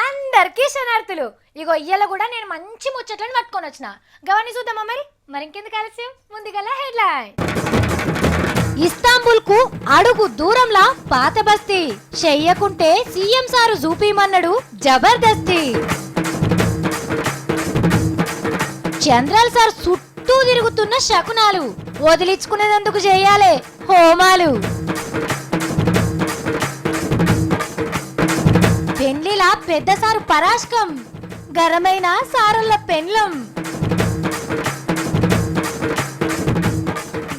అందరికీ శనార్థులు. ఇగో ఇయ్యాల కూడా నేను మంచి ముచ్చట్లను పట్టుకొని వచ్చిన. గవని చూద్దామా మరి ఇంకెందుకు ఆలస్యం, ముందుగల హెడ్లైన్. ఇస్తాంబుల్ కు అడుగు దూరంలా పాత బస్తీ, చెయ్యకుంటే సీఎం సారు చూపిమన్నాడు జబర్దస్తి. చంద్రాల్ సార్ చుట్టూ తిరుగుతున్న శకునాలు, వదిలించుకునేందుకు చేయాలి హోమాలు. పెండ్లిలా పెద్ద సారు పరాష్కం, గరమైన సారల్ల పెండ్లం.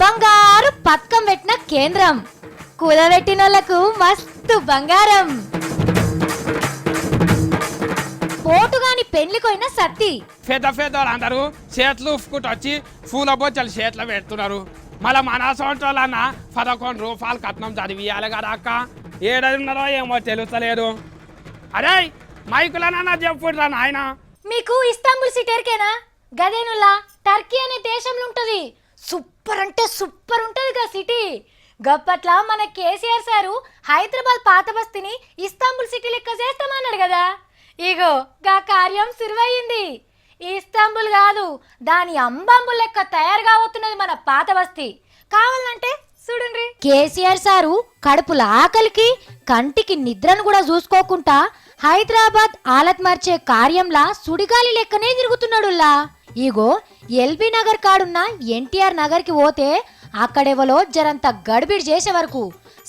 బంగారు పథకం పెట్టిన కేంద్రం, కుదబెట్టినోళ్లకు మస్తు బంగారం. పోటుగాని పెళ్లికోయిన సత్తి, పెద్దోళ్ళు అందరూ చేతులు ఉప్పుకుంటూ వచ్చి పూల బొచ్చలు చేతిలో పెడుతున్నారు. మళ్ళీ మన సొంటోళ్ళన్న 11 రూపాయలు కట్నం చదివియాలి కదా అక్క. ఏడున్నారో ఏమో తెలుస్తలేదు. అరే మైకులనన్నా చెప్పురా నాయన. మీకు ఇస్తాంబుల్ సిటీకేనా? గదేనుల్లా టర్కీ అనే దేశంలో ఉంటది. సూపర్ అంటే సూపర్ ఉంటది గా సిటీ. గప్పట్ల మన కేసీఆర్ సారు హైదరాబాద్ పాత బస్తీని ఇస్తాంబుల్ సిటీ లెక్క చేస్తామన్నాడు కదా. ఇగో గా కార్యం సురువయ్యింది. ఇస్తాంబుల్ కాదు, దాని అంబాంబుల్ లెక్క తయారు కాబోతున్నది మన పాత బస్తీ. కావాలంటే చూడండి. కేసీఆర్ సారు కడుపుల ఆకలికి కంటికి నిద్రను కూడా చూసుకోకుండా హైదరాబాద్ ఆలత్ మార్చే కార్యంలా సుడిగాలి లెక్కనే తిరుగుతున్నాడుల్లా. ఇగో ఎల్బీ నగర్ కాడున్న ఎన్టీఆర్ నగర్ కి పోతే అక్కడెవలో జరంత గడిబిడి చేసే వరకు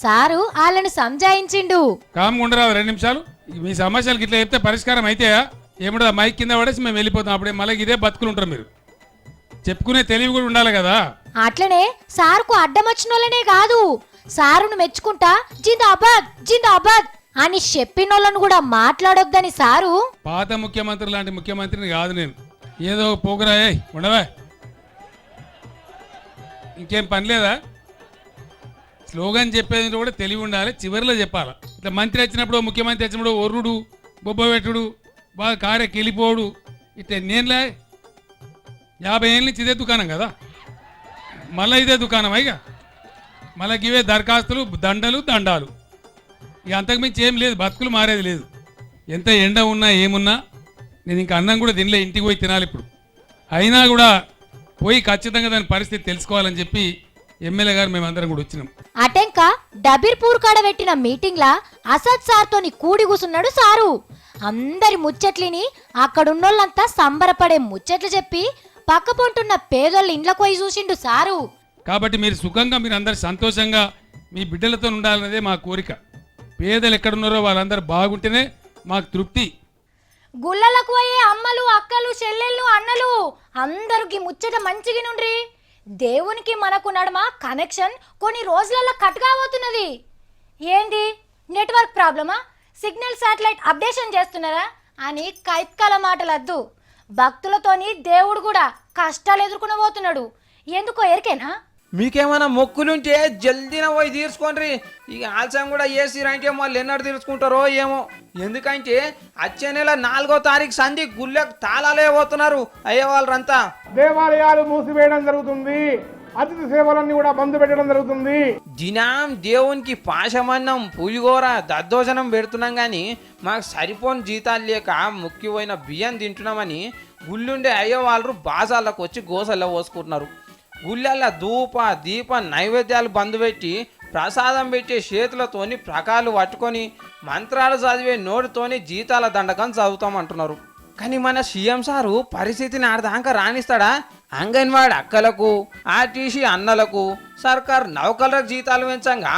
సారు వాళ్ళని సంజాయించిండు. కాముండరాదు 2 నిమిషాలు. మీ సమస్యలకి ఇట్లా చెప్తే పరిష్కారం అయితే ఏమిటో మైక్ కింద పడేసి మేము వెళ్ళిపోతాం. అప్పుడే మళ్ళీ ఇదే బతుకులు ఉంటారు. మీరు చెప్పుకునే తెలివి కూడా ఉండాలి కదా. అట్లనే సారుకు అడ్డం వచ్చిన వాళ్ళనే కాదు, సారును మెచ్చుకుంటా జిందాబాద్ జిందాబాద్ అని చెప్పినోళ్ళను కూడా మాట్లాడొద్దని సారు. పాత ముఖ్యమంత్రి లాంటి ముఖ్యమంత్రిని కాదు నేను. ఏదో పోగురాయే ఉండవా, ఇంకేం పని లేదా? స్లోగన్ చెప్పేది కూడా తెలివి ఉండాలి, చివరిలో చెప్పాలి. ఇట్లా మంత్రి వచ్చినప్పుడు ముఖ్యమంత్రి వచ్చినప్పుడు ఒర్రుడు బొబ్బ పెట్టుడు బాగా కారెక్కి వెళ్ళిపోడు ఇట్లా నేనులే. 50 ఏళ్ళ నుంచి ఇదే దుకాణం కదా, మళ్ళీ ఇదే దుకాణం అయిగా. మళ్ళీ ఇవే దరఖాస్తులు దండలు దండాలు, ఇక అంతకుమించి ఏం లేదు. బతుకులు మారేది లేదు. ఎంత ఎండ ఉన్నా ఏమున్నా నేను ఇంకా అన్నం కూడా తినలే, ఇంటికి పోయి తినాలి ఇప్పుడు. అయినా కూడా పోయి ఖచ్చితంగా దాని పరిస్థితి తెలుసుకోవాలని చెప్పి ఎమ్మెల్యే గారు మేమందరం కూడా వచ్చినాం. అటెంక డబీర్పూర్ కాడ పెట్టిన మీటింగ్ లా అసద్ సార్ తోని కూడి కూసున్నాడు సారు. అందరి ముచ్చట్లిని అక్కడున్నోళ్ళంతా సంబరపడే ముచ్చట్లు చెప్పి పక్క పొంటున్న పేదోళ్ళ ఇండ్లకు పోయి చూసిండు సారు. కాబట్టి మీరు సుఖంగా మీరు అందరు సంతోషంగా మీ బిడ్డలతో ఉండాలనేదే మా కోరిక. పేదలు ఎక్కడున్నారో వాళ్ళందరూ బాగుంటేనే మాకు తృప్తి. గుళ్ళలకు పోయే అమ్మలు అక్కలు చెల్లెళ్ళు అన్నలు అందరికి ముచ్చట మంచిగా నుండ్రి. దేవునికి మనకు నడమ కనెక్షన్ కొన్ని రోజులలో కట్ కాబోతున్నది. ఏంది నెట్వర్క్ ప్రాబ్లమా, సిగ్నల్ శాటిలైట్ అప్డేషన్ చేస్తున్నారా అని కైత్కాల మాటలద్దు. భక్తులతోని దేవుడు కూడా కష్టాలు ఎదుర్కొనబోతున్నాడు. ఎందుకో ఎరికేనా? మీకేమైనా మొక్కులుంటే జల్దీన పోయి తీర్చుకోండి. ఇక ఆలస్యం కూడా చేసిరంటే వాళ్ళు ఎన్నడు తీర్చుకుంటారో ఏమో. ఎందుకంటే వచ్చే నెల 4వ తారీఖు సంధి గుళ్ళకు తాళాలే పోతున్నారు అయ్యే వాళ్ళంతా. దేవాలయాలు మూసివేయడం జరుగుతుంది, అతిథి సేవలన్నీ కూడా బంద్ పెట్టడం జరుగుతుంది. దినం దేవునికి పాశమన్నం పులిగోర దద్దోజనం పెడుతున్నాం కానీ మాకు సరిపోని జీతాలు లేక ముఖ్యమైన బియ్యం తింటున్నామని గుళ్ళుండే అయ్యే వాళ్ళు బాజాలకు వచ్చి గోసల్లో పోసుకుంటున్నారు. గుళ్ళల్లో ధూప దీప నైవేద్యాలు బంద్ పెట్టి ప్రసాదం పెట్టే చేతులతోని ప్రకాలు పట్టుకొని మంత్రాలు చదివే నోటితోని జీతాల దండకం చదువుతామంటున్నారు. కానీ మన సీఎం సారు పరిస్థితిని ఆడదాకా రాణిస్తాడా? అంగన్వాడి అక్కలకు ఆర్టీసీ అన్నలకు సర్కార్ నౌకలకు జీతాలు పెంచంగా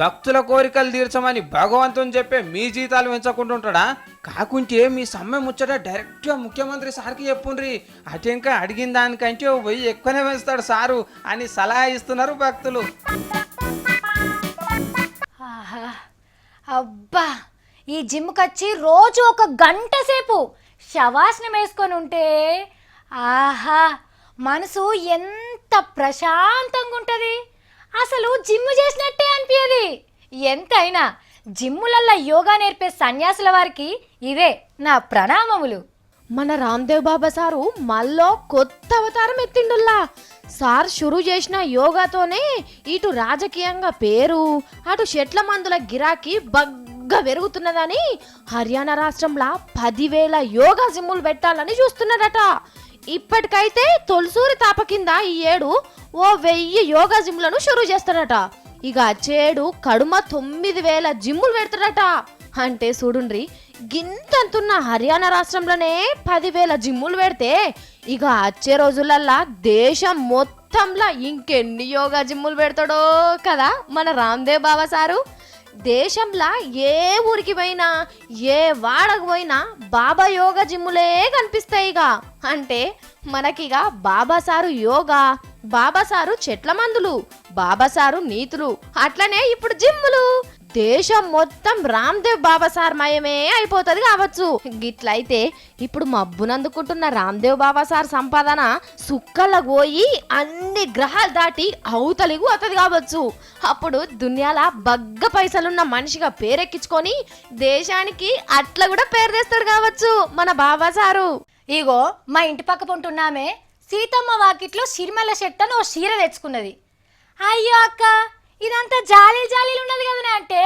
భక్తుల కోరికలు తీర్చమని భగవంతుని చెప్పే మీ జీతాలు పెంచకుండా కాకుంటే మీ సమ్మె ముచ్చట డైరెక్ట్గా ముఖ్యమంత్రి సార్కి చెప్పుండ్రి. అటెంకా అడిగిన దానికంటే పోయి ఎక్కువనే పెంచుతాడు సారు అని సలహా ఇస్తున్నారు భక్తులు. అబ్బా, ఈ జిమ్కి వచ్చి రోజు 1 గంట సేపు శవాసనం వేసుకొని ఉంటే ఆహా మనసు ఎంత ప్రశాంతంగా ఉంటుంది. అసలు జిమ్ చేసినట్టే అనిపించదు. ఎంతైనా జిమ్ములల్లో యోగా నేర్పే సన్యాసుల వారికి ఇవే నా ప్రణామములు. మన రామ్దేవ్ బాబా సారు మళ్ళీ కొత్త అవతారం ఎత్తిండుల్లా. సార్ షురు చేసిన యోగాతోనే ఇటు రాజకీయంగా పేరు, అటు చెట్ల మందుల గిరాకీ బగ్గా పెరుగుతున్నదని హర్యానా రాష్ట్రంలో 10,000 యోగా జిమ్ములు పెట్టాలని చూస్తున్నాడట. ఇప్పటికైతే తొలసూరి తాప కింద ఈ ఏడు 1000 యోగా జిమ్లను షురు చేస్తాడట. ఇక వచ్చేడు కడుమ 9,000 జిమ్ములు పెడతాడట. అంటే చూడుండ్రి, గింతంతున్న హర్యానా రాష్ట్రంలోనే 10,000 జిమ్ములు పెడితే ఇక వచ్చే రోజులల్లా దేశం మొత్తంలో ఇంకెన్ని యోగా జిమ్ములు పెడతాడో కదా మన రామ్దేవ్ బాబా సారు. దేశంలో ఏ ఊరికి పోయినా ఏ వాడకు పోయినా బాబా యోగా జిమ్ములే కనిపిస్తాయి. ఇక అంటే మనకిగ బాబా సారు యోగా, బాబా సారు చెట్ల మందులు, బాబా సారు నీతులు, అట్లనే ఇప్పుడు జిమ్ములు. దేశం మొత్తం రామ్దేవ్ బాబా సార్ మయమే అయిపోతుంది కావచ్చు. గిట్లయితే ఇప్పుడు మబ్బునందుకుంటున్న రామ్దేవ్ బాబా సార్ సంపాదన సుక్కల పోయి అన్ని గ్రహాలు దాటి అవతలిగు అతది కావచ్చు. అప్పుడు దునియాల బగ్గ పైసలున్న మనిషిగా పేరెక్కించుకొని దేశానికి అట్లా కూడా పేరు తెస్తాడు కావచ్చు మన బాబా సారు. ఇగో మా ఇంటి పక్క పొంటున్నామే సీతమ్మ వాకిట్లో సిరిమల్ల చెట్టను ఓ చీర తెచ్చుకున్నది. అయ్యో అక్క, ఇదంతా జాలీలు ఉన్నది కదనే అంటే,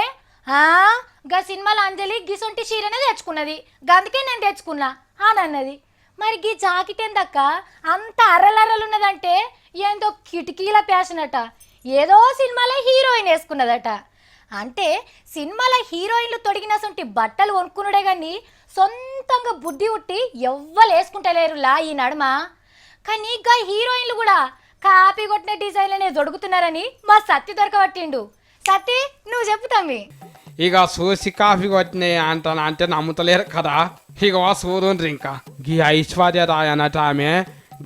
గా సినిమాలో అంజలి గిసొంటి చీరనే తెచ్చుకున్నది, గందుకే నేను తెచ్చుకున్నా అని అన్నది. మరి గీ జాకెట్ ఏందక్క అంత అర్రలర్రలు ఉన్నదంటే ఏందో కిటికీల ప్యాషన్ అట, ఏదో సినిమాలో హీరోయిన్ వేసుకున్నదట. అంటే సినిమాలో హీరోయిన్లు తొడిగినసొంటి బట్టలు కొనుక్కున్నాడే కానీ సొంతంగా బుద్ధి ఉట్టి ఎవ్వరు వేసుకుంటలేరులా ఈ నడుమ. కానీ గా హీరోయిన్లు కూడా కాపీ కొట్టిన డిజైన్లనే దొడుకుతున్నారని మా సత్తి దొరకబట్టిండు. సత్తి నువ్వు చెప్పు తమ్మి. ఇక చూసి కాఫీ కొట్టినాయి అంటాను అంటే నమ్ముతలేరు కదా. ఇక చూడండి, ఇంకా గీ ఐశ్వర్య రాయ్ అన్నట్టు ఆమె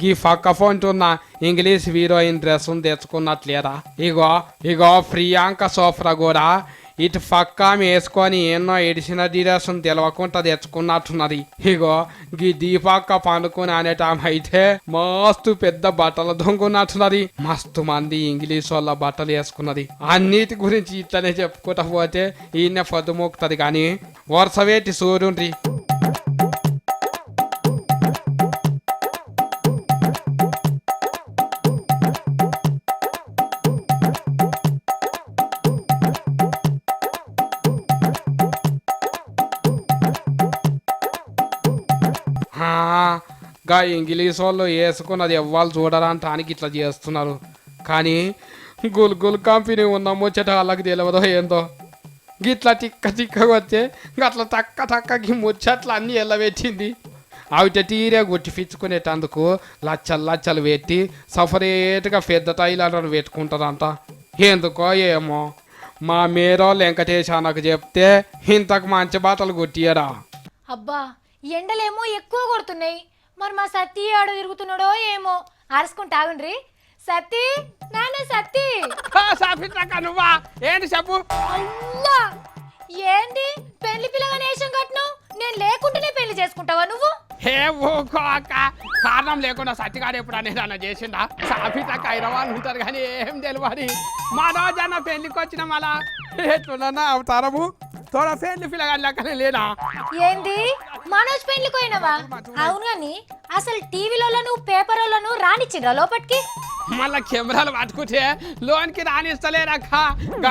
గీ పక్క ఫోంటున్న ఇంగ్లీష్ హీరోయిన్ డ్రెస్ తెచ్చుకున్నట్లేదా. ఇగో ప్రియాంక చోప్రా కూడా ఇటు పక్క వేసుకొని ఎన్నో ఎడిసిన డ్రెస్ తెలవకుండా తెచ్చుకున్నట్టున్నది. గీ దీపక్క పండుకుని అనేటామె అయితే మస్తు పెద్ద బట్టలు దొంగున్నట్టున్నది. మస్తు మంది ఇంగ్లీష్ వాళ్ళ బట్టలు వేసుకున్నది. అన్నిటి గురించి ఇట్లనే చెప్పుకుంటా పోతే ఈయన పొద్దుమోకుతుంది కానీ వరుస వేటి చూడుండ్రి. గా ఇంగ్లీష్ వాళ్ళు వేసుకున్నది ఎవ్వరు చూడరానికి ఇట్లా చేస్తున్నారు. కానీ గుల్ కంపెనీ ఉన్న ముచ్చట వాళ్ళకి తెలియదో ఏందో. గిట్లా చిక్కగా వచ్చే గట్లా తక్కకి ముచ్చట్లు అన్నీ ఎల్లబెట్టింది. అవిట తీరే గుట్టిపించుకునేటందుకు లచ్చలు పెట్టి సపరేట్గా పెద్ద టైలర్లు పెట్టుకుంటారంట. ఎందుకో ఏమో మా మేరో వెంకటేష్ అన్నకు చెప్తే ఇంతకు మంచి బట్టలు కుట్టియరా. అబ్బా, ఎండలేమో ఎక్కువ కొడుతున్నాయి. మరి మా సత్తి ఆడు తిరుగుతున్నాడో ఏమో. అరుసుకుంటావుండ్రి. సత్తి, నాన్న సత్తి. నువ్వా ఏంటి చెప్పు. అల్లా, ఏంది పెళ్లి పిల్లగా నేషం కట్ను? నేను లేకుండానే పెళ్లి చేసుకుంటావా నువ్వు? హే ఊకో అక్క, కారణం లేకుండా సత్తిగాడు ఎప్పుడు అనేది అన్న చేసిండా. సాఫీతక్క హైదరాబాద్ ఉంటారు కానీ ఏం తెలియదు. మా రోజన్న పెళ్లికి వచ్చిన మళ్ళా ఎట్లున్నా అవతారము తోడ పెళ్లి పిల్లగాని లెక్కనే లేదా. ఏంది మనోజ్ పెళ్లికి పోయినవా? అవును గాని అసలు టీవీలో నువ్వు పేపర్లను రానిచ్చిండ్రా లోపటికి? మళ్ళా కెమెరాలు పట్టుకుంటే లోన్కి రానిస్తలేరక్క,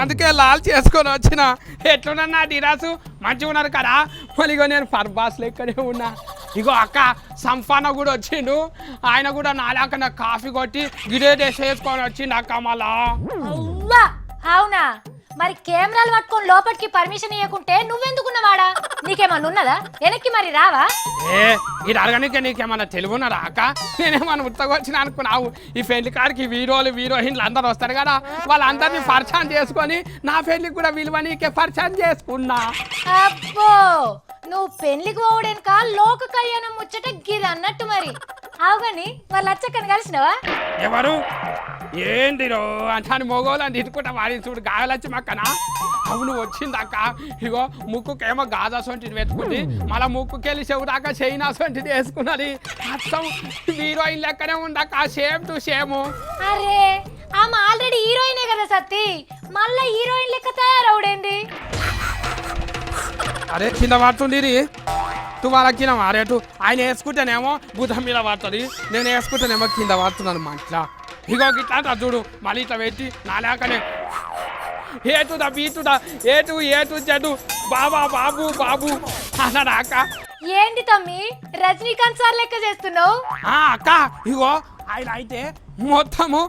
అందుకే లాల్ చేసుకొని వచ్చిన. ఎట్లున్నా డిరాసు మంచిగా ఉన్నారు కదా. మళ్ళీ నేను పర్బాస్ లెక్కనే ఉన్నా. ఇగో అక్క, సంఫాన కూడా వచ్చిండు. ఆయన కూడా నాలాకన్నా కాఫీ కొట్టి గిడే వేసుకొని వచ్చిండు అక్క. మళ్ళా అవునా? మరి కెమెరాలు పట్టుకొని లోపలికి పర్మిషన్ ఇవ్వకుంటే నువ్వెందుకున్నవాడా? నీకేమన్నా ఉన్నదా? వెనక్కి మరి రావా? ఇది అడగనికే నీకేమన్నా తెలుగున్నారా అక్క? నేనేమన్నా ఉత్తగా వచ్చిన అనుకున్నావు. ఈ పెళ్లి కాడికి హీరోయిన్లు అందరూ వస్తారు కదా, వాళ్ళందరినీ పరిచయం చేసుకొని నా పెళ్లికి కూడా విలువ నీకే పరిచయం చేసుకున్నా. అబ్బో, నువ్వు పెళ్లికి పోవడానిక లోక కళ్యాణం ముచ్చట గిది అన్నట్టు. మరి అవుగాని వాళ్ళ అచ్చక్కని కలిసినవా? ఎవరు ఏంటిరో అంటాను మొగోళ్ళని తిట్టుకుంటా వాడిని చూడు గాయలచ్చి మక్కన. అవును వచ్చిందక్క. ఇగో ముక్కుకేమో గాజా సొంటిది పెట్టుకుంది, మళ్ళీ ముక్కుకెళ్ళి చెవుదాకా చైనా సొంటిది వేసుకున్నది. అచ్చం హీరోయిన్ లెక్కనే ఉందక్క, సేమ్ టు సేమ్. అరే ఆమె ఆల్రెడీ హీరోయినే కదా సత్తి, మళ్ళా హీరోయిన్ లెక్క తయారవుడేంది? అరే కింద పడుతుంది. తువాలకి మారేటు ఆయన వేసుకుంటేనేమో బుధం మీద పడుతుంది, నేను వేసుకుంటేనేమో కింద పడుతున్నాను మా ఇంట్లో. ఇగో ఇట్లా చూడు మళ్ళీ ఇట్లా పెట్టి నాలేకనే ఏటుదా బీటుదా ఏటు చెడు బాబా బాబు బాబు అన్నాడు అక్క. ఏంటి తమ్మి రజనీకాంత్ సార్ లెక్క చేస్తున్నావు? అక్క ఇగో ఆయన అయితే మొత్తము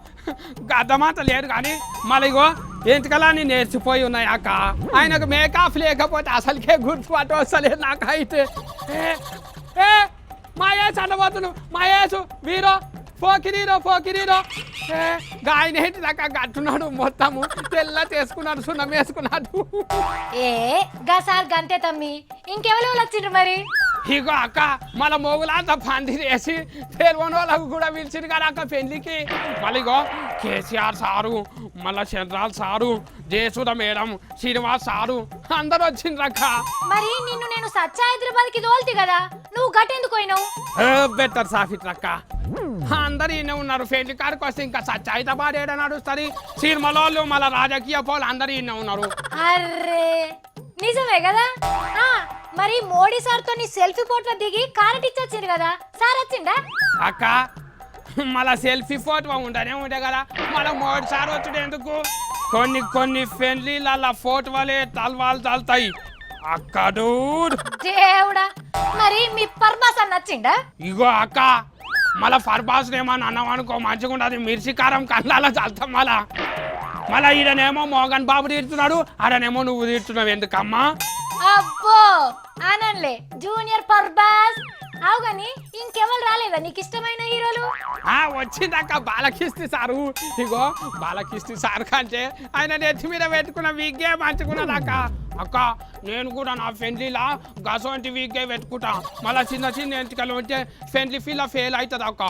గద్దమాట లేడు కానీ మళ్ళీ ఇగో ఎంతకలా నేను నేర్చిపోయి ఉన్నాయి అక్క. ఆయనకు మేకప్ లేకపోతే అసలుకే గుర్తుపట్టు వస్తలేదు నాకు అయితే. మహేష్ అనబోతును మహేష్ వీరో పోకిరీరో ఆయన ఏంటి దాకా కట్టున్నాడు మొత్తము తెల్ల చేసుకున్నాడు సున్నం వేసుకున్నాడు. సార్ గంతే తమ్మి ఇంకెవరు వచ్చిండ్రు మరి? ఇగో అక్క మన మొగులంతా పందిరి వేసి పేర్వని వాళ్ళకు కూడా పిలిచింది కదా అక్క పెళ్లికి. మళ్ళీ ఇగో కేసీఆర్ సారు, మళ్ళా చంద్రాల్ sir, Jayasudha madam, Srinivas sir అందరు వచ్చిండ్రక్క. మరి నిన్ను నేను సచ్చా హైదరాబాద్ కి తోల్తి కదా, నువ్వు గట్టెందుకు పోయినావు? బెటర్ సాఫిట్ అక్క అందరు ఈయన ఉన్నారు. పెళ్లి కాడికి వస్తే ఇంకా సచ్చా హైదరాబాద్ ఏడ నడుస్తుంది. సినిమాలో మళ్ళీ రాజకీయ పోలు అందరు ఈయన ఉన్నారు. అర్రే నిజమే కదా. మరి మోడీ సార్ తో నీ సెల్ఫీ ఫోటో దిగి కారెట్ ఇచ్చొచ్చింది కదా, సార్ వచ్చిండా? అక్క మళ్ళా సెల్ఫీ ఫోటో ఉండే కదా, మళ్ళీ మోడీ సార్ వచ్చుడు ఎందుకు? కొన్ని పెళ్లిళ్ళ ఫోటోలే తలవాళ్ళు చల్తాయి అక్క. దేవుడా మరి మీ పర్బాస్ అన్న వచ్చిండా? ఇగో అక్క మళ్ళా ఫర్బాస్ ఏమని అన్నాం అనుకో మంచిగా ఉండదు, మిర్చికారం కళ్ళాల చల్తాం. మళ్ళా ఈడనేమో మోగన్ బాబు తీరుతున్నాడు, ఆడనేమో నువ్వు తీరుతున్నావు ఎందుకమ్మా? అబ్బో ఆనంలే జూనియర్ పర్బాస్. అవు గాని ఇంకెవరు రాలేదా నీకు ఇష్టమైన హీరోలు? వచ్చిందక్క బాలకిస్తి సారు. ఇగో బాలకిస్తి సార్ కంటే ఆయన నెత్తి మీద పెట్టుకున్న విగ్గే మంచుకున్నదక్క. అక్క నేను కూడా నా ఫ్రెండ్లీలా గసంటి విగ్గే పెట్టుకుంటా, మళ్ళా చిన్న ఎంటికలు ఉంటే ఫ్రెండ్లీ ఫెయిల్ అవుతుంది అక్క.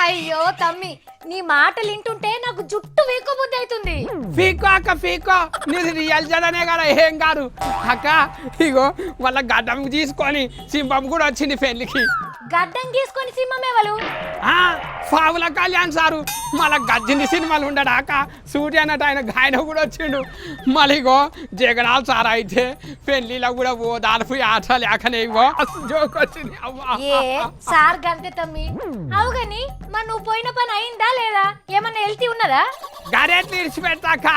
అయ్యో తమ్మి నీ మాటలు వింటుంటే నాకు జుట్టు వీకోబుద్ధి అవుతుంది. పీకో అక్క పీకో, నీది రియల్ జడనే కదా ఏం కాదు అక్క. ఇగో వాళ్ళ గడ్డం తీసుకొని సింహం కూడా వచ్చింది పెళ్లికి. గడ్డం తీసుకొని సింహం ఎవరు? పావుల కళ్యాణ్ సారు. మళ్ళా గజ్జింది సినిమాలు ఉండడు అక్క, సూటి అన్నట్టు ఆయన కూడా వచ్చిండు. మళ్ళీ ఇగో జగడాల్ సార్ అయితే పెళ్లిలో కూడా ఓ దానిపై ఆట లేకనే ఇగో జోక్ వచ్చింది. సార్ గంతే తమ్మి. అవు గాని మరి నువ్వు పోయిన పని అయిందా లేదా, ఏమన్నా వెళ్తీ ఉన్నదా? గరేట్లు ఇడిచిపెట్టాక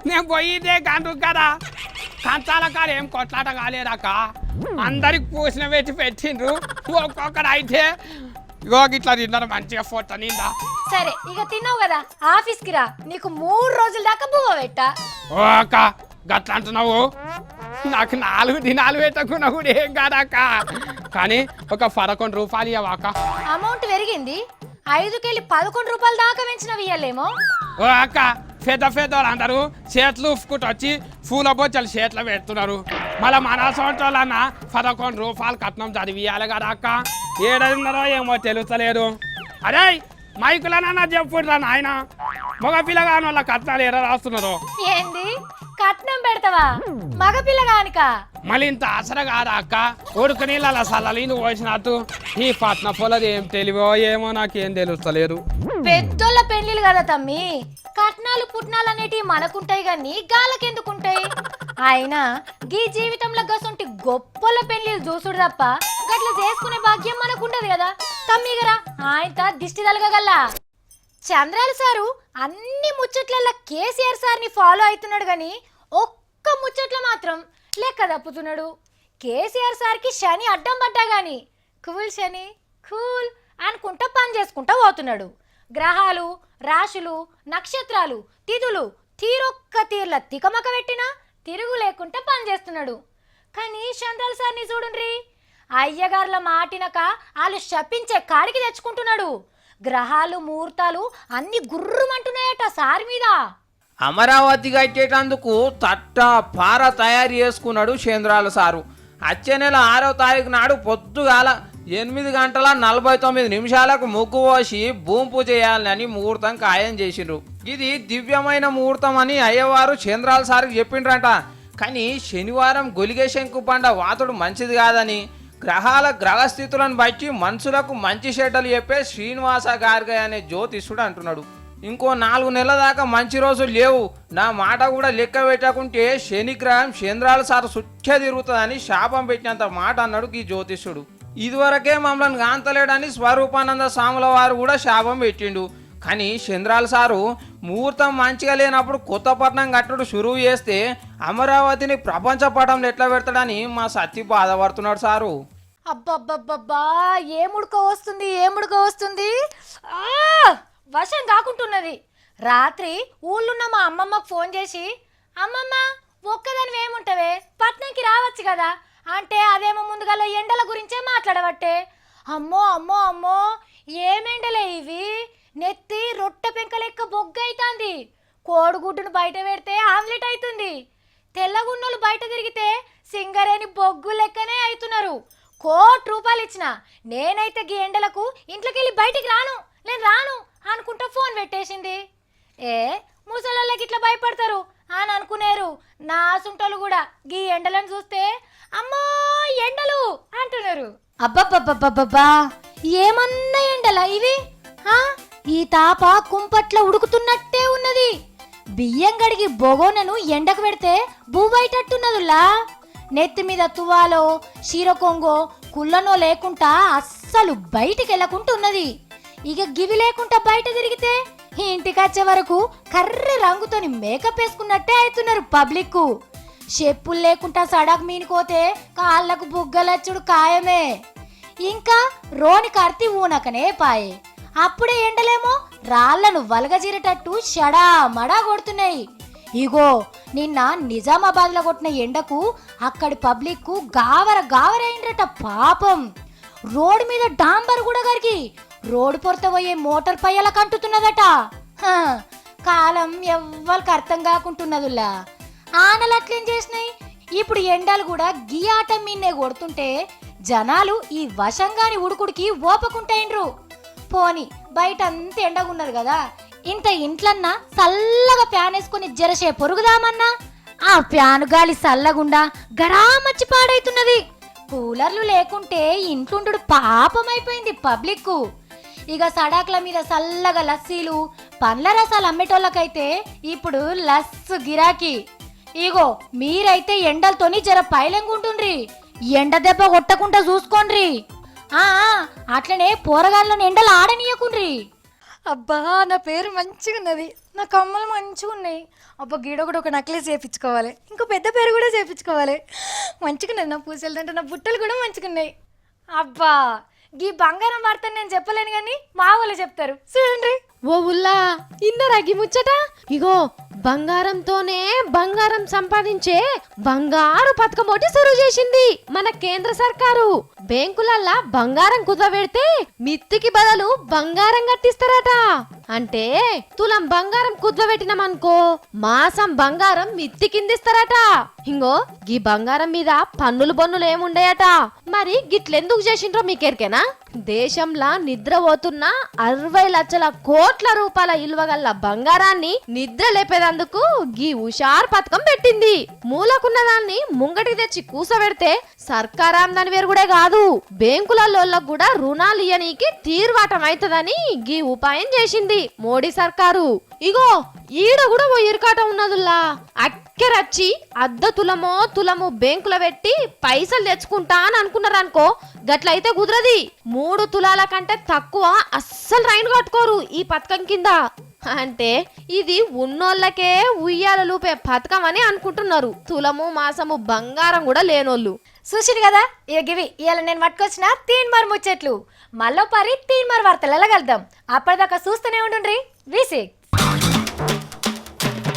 నేను పోయిదే గంటు కదా, కంచాల కాడ ఏం కొట్లాట కాలేదక్క. అందరికి పూసిన పెట్టి పెట్టిండ్రు, ఒక్కొక్కడు అయితే ఇగో ఇట్లా తిన్నారు మంచిగా ఫోటో నిండా. సరే ఇక తిన్నావు కదా ఆఫీస్ కి రా, నీకు 3 రోజుల దాకా బువ్వ పెట్టా. ఓ అక్క గట్లా అంటున్నావు, నాకు 4 దినాలు పెట్టకున్నా కూడా ఏం కాదక్క. కానీ ఒక 11 రూపాయలు ఇవ్వక. అమౌంట్ పెరిగింది, 5కెళ్ళి 11 రూపాయల దాకా పెంచినవి ఇయ్యలేమో. ఓ అక్క పెద్దవాళ్ళు అందరూ చేతులు ఉప్పుకుంటూ వచ్చి పూల బొచ్చలు చేతిలో పెడుతున్నారు. మళ్ళీ మన సొంటోళ్ళన్న 11 రూపాయలు కట్నం చదివియాలి కదా అక్క. ఏడున్నారో ఏమో తెలుస్తలేదు. అరే మైకులనన్నా చెప్పుకుంటా నాయన, మగ పిల్లగాని వాళ్ళ కట్నాలు ఎర్ర రాస్తున్నారు. ఏంది కట్నం పెడతావా మగ పిల్లగానిక? మళ్ళీ ఇంత ఆసరా కాదా అక్క, ఉడుకు నీళ్ళ సల్లలీలు పోసినట్టు ఈ పట్న పొలది ఏం తెలివో ఏమో నాకేం తెలుస్తలేదు. పెద్దోళ్ళ పెళ్లిలు కదా తమ్మి, కట్నాలు పుట్నాలు అనేటివి మనకుంటాయి గాని గాలకెందుకుంటాయి? అయినా గీ జీవితంలో గసంటి గొప్పల పెళ్లిలు చూసుడు తప్ప గట్ల చేసుకునే భాగ్యం మనకుండదు కదా తమ్మి గరా. ఆయన దిష్టి తలగగల్లా. చంద్రాల సారు అన్ని ముచ్చట్ల కేసీఆర్ సార్ని ఫాలో అవుతున్నాడు గాని ఒక్క ముచ్చట్ల మాత్రం లెక్క తప్పుతున్నాడు. కేసీఆర్ సార్కి శని అడ్డం పడ్డా గాని కూల్ శని కూల్ అనుకుంటా పని చేసుకుంటా పోతున్నాడు. గ్రహాలు రాశులు నక్షత్రాలు తిథులు తీరొక్క తీర్ల తికమక పెట్టినా తిరుగు లేకుండా పని చేస్తున్నాడు. కానీ చంద్రాల సార్ని చూడుండ్రి, అయ్యగారుల మాటినక వాళ్ళు శపించే కాడికి తెచ్చుకుంటున్నాడు. గ్రహాలు ముహూర్తాలు అన్ని గుర్రుమంటున్నాయట సార్ మీద. అమరావతి కట్టేటందుకు తట్ట పార తయారు చేసుకున్నాడు చంద్రాల సారు. వచ్చే నెల 6వ తారీఖు నాడు పొద్దుగాల 8:49 ముగ్గు పోసి భూమి పూజ చేయాలని ముహూర్తం ఖాయం చేసిండ్రు. ఇది దివ్యమైన ముహూర్తం అని అయ్యవారు చంద్రాల సార్కి చెప్పిండ్రంట. కానీ శనివారం గొలిగే శంకు పండ వాతుడు మంచిది కాదని గ్రహాల గ్రహస్థితులను బట్టి మనుషులకు మంచి చెడ్డలు చెప్పే శ్రీనివాస గార్గ అనే జ్యోతిష్యుడు అంటున్నాడు. ఇంకో 4 నెలల దాకా మంచి రోజులు లేవు, నా మాట కూడా లెక్క పెట్టకుంటే శనిగ్రహం చంద్రాల సార్ సుఖ్య తిరుగుతుందని శాపం పెట్టినంత మాట అన్నాడు ఈ జ్యోతిష్యుడు. ఇదివరకే మమ్మల్ని కాంతలేడని స్వరూపానంద స్వాముల వారు కూడా శాపం పెట్టిండు. కానీ చంద్రాల సారు ముహూర్తం మంచిగా లేనప్పుడు కొత్తపట్నం కట్టుడు షురువు చేస్తే అమరావతిని ప్రపంచ పటంలో ఎట్లా పెడతాడని మా సత్తి బాధపడుతున్నాడు సారు. అబ్బబ్బబ్బబ్బా ఏముడుకో వస్తుంది వశం కాకుంటున్నది. రాత్రి ఊళ్ళున్న మా అమ్మమ్మకు ఫోన్ చేసి, అమ్మమ్మ ఒక్కదాని ఏముంటవే పట్నంకి రావచ్చు కదా అంటే, అదేమో ముందుగల ఎండల గురించే మాట్లాడబట్టే. అమ్మో అమ్మో అమ్మో ఏమెండలే ఇవి, నెత్తి రొట్టె పెంక లెక్క బొగ్గైతాంది. కోడిగుడ్డును బయట పెడితే ఆమ్లెట్ అవుతుంది. తెల్లగున్నోళ్ళు బయట తిరిగితే సింగరేని బొగ్గు లెక్కనే అవుతున్నారు. ₹1,00,00,000 ఇచ్చిన నేనైతే గీ ఎండలకు ఇంట్లోకి వెళ్ళి బయటికి నేను రాను అనుకుంటా ఫోన్ పెట్టేసింది. ముసలోళ్ళకి ఇట్లా భయపడతారు అని అనుకునేరు. నా సుంటోళ్ళు కూడా గీ ఎండలను చూస్తే అమ్మో ఎండలు అంటున్నారు. అబ్బబ్బబ్బబ్బబ్బా ఏమన్నా ఎండలా ఇవి, ఈ తాప కుంపట్ల ఉడుకుతున్నట్టే ఉన్నది. బియ్యం గడిగి బొగోనను ఎండకు పెడితే బువ్వైటట్టున్నదులా. నెత్తి మీద తువాలో చీరకొంగో కుళ్ళనో లేకుండా అస్సలు బయటికి వెళ్ళకుంటున్నది. ఇక గివి లేకుండా బయట తిరిగితే ఇంటికి వచ్చే వరకు కర్రె రంగుతోని మేకప్ వేసుకున్నట్టే అవుతున్నారు పబ్లిక్. చెప్పులు లేకుండా సడక్ మీనుకోతే కాళ్ళకు బుగ్గలచ్చుడు ఖాయమే. ఇంకా రోని కర్తి ఊనకనే పాయే. అప్పుడే ఎండలేమో రాళ్లను వలగజీరేటట్టు షడా మడా కొడుతున్నాయి. ఇగో నిన్న నిజామాబాద్ లో కొట్టిన ఎండకు అక్కడి పబ్లిక్ గావరైండ్రట పాపం. రోడ్డు మీద డాంబర్ కూడా కరిగి రోడ్డు పొరత పోయే మోటార్ పయ్యలకు అంటుతున్నదట. కాలం ఎవ్వరికి అర్థం కాకుంటున్నదులా. ఆనలు అట్లేం చేసినాయి. ఇప్పుడు ఎండలు కూడా గీ ఆటం మీన్నే కొడుతుంటే జనాలు ఈ వశంగాని ఉడుకుడికి ఓపకుంటాయిండ్రు. పోని బయట అంత ఎండగున్నది కదా, ఇంత ఇంట్లన్నా చల్లగా ప్యాన్ వేసుకుని జరసే పొరుగుదామన్నా ఆ ప్యాను గాలి చల్లగుండా గరామచ్చి పాడైతున్నది. కూలర్లు లేకుంటే ఇంట్లుండు పాపమైపోయింది పబ్లిక్. ఇక సడాక్ల మీద చల్లగా లస్సీలు పండ్ల రసాలు అమ్మేటోళ్ళకైతే ఇప్పుడు లస్సు గిరాకీ. ఇగో మీరైతే ఎండలతోని జర పైలంగుంటుండ్రి, ఎండ దెబ్బ కొట్టకుండా చూసుకోండ్రి. అట్లనే పోరగాళ్ళని ఎండలు ఆడనీయకుండ్రి. అబ్బా నా పేరు మంచిగా ఉన్నది, నా కమ్మలు మంచిగా ఉన్నాయి. అబ్బా గీడ కూడా ఒక నక్లెస్ చేయించుకోవాలి, ఇంకో పెద్ద పేరు కూడా చేయించుకోవాలి. మంచిగా ఉన్నది నా పూసలు అంటే, నా బుట్టలు కూడా మంచిగా ఉన్నాయి. అబ్బా గీ బంగారం వాడతాను నేను చెప్పలేను కానీ మా వాళ్ళు చెప్తారు చూడండి. ఓ ఉల్లా ఇన్నరా గి ముచ్చట. ఇగో బంగారంతోనే బంగారం సంపాదించే బంగారు పథకం ఒకటి సురువు చేసింది మన కేంద్ర సర్కారు. బ్యాంకులల్లా బంగారం కుదవ పెడితే మిత్తికి బదులు బంగారం కట్టిస్తారట. అంటే తులం బంగారం కుదవ పెట్టినామనుకో మాసం బంగారం మిత్తి కిందిస్తారట. ఇంగో గీ బంగారం మీద పన్నులు బొన్నులు ఏముండయట. మరి గిట్లెందుకు చేసిండ్రో మీకెరికేనా? దేశంలా నిద్రపోతున్న 60 లక్షల కోట్ల రూపాయల ఇలువగల్ల బంగారాన్ని నిద్ర లేపేదందుకు గీ హుషార్ పథకం పెట్టింది. మూలకున్న దాన్ని ముంగటికి తెచ్చి కూసబెడితే సర్కారాందని వేరుగుడే కాదు, బ్యాంకులలోళ్ళకు కూడా రుణాలు ఇయ్యనీకి తీర్వాటం అవుతుందని గీ ఉపాయం చేసింది మోడీ సర్కారు. ఇగో ఈడ కూడా ఓ ఇరుకాటం ఉన్నదుల్లా. అక్కెరచ్చి అర్ధ తులము బ్యాంకులో పెట్టి పైసలు తెచ్చుకుంటా అని అనుకున్నారనుకో, గట్లయితే కుదరది. 3 తులాల కంటే తక్కువ అస్సలు రైన్ కట్టుకోరు ఈ పథకం కింద. అంటే ఇది ఉన్నోళ్ళకే ఉయ్యాల లూపే పథకం అని అనుకుంటున్నారు, తులము మాసము బంగారం కూడా లేనోళ్ళు. చూసిరు కదా ఇవి ఇవాళ నేను పట్టుకొచ్చిన తీన్మార్ ముచ్చట్లు. మళ్ళీ పరి తీన్మార్ వార్తలలో కలుద్దాం. అప్పటిదాకా చూస్తూనే ఉండుండ్రి V6.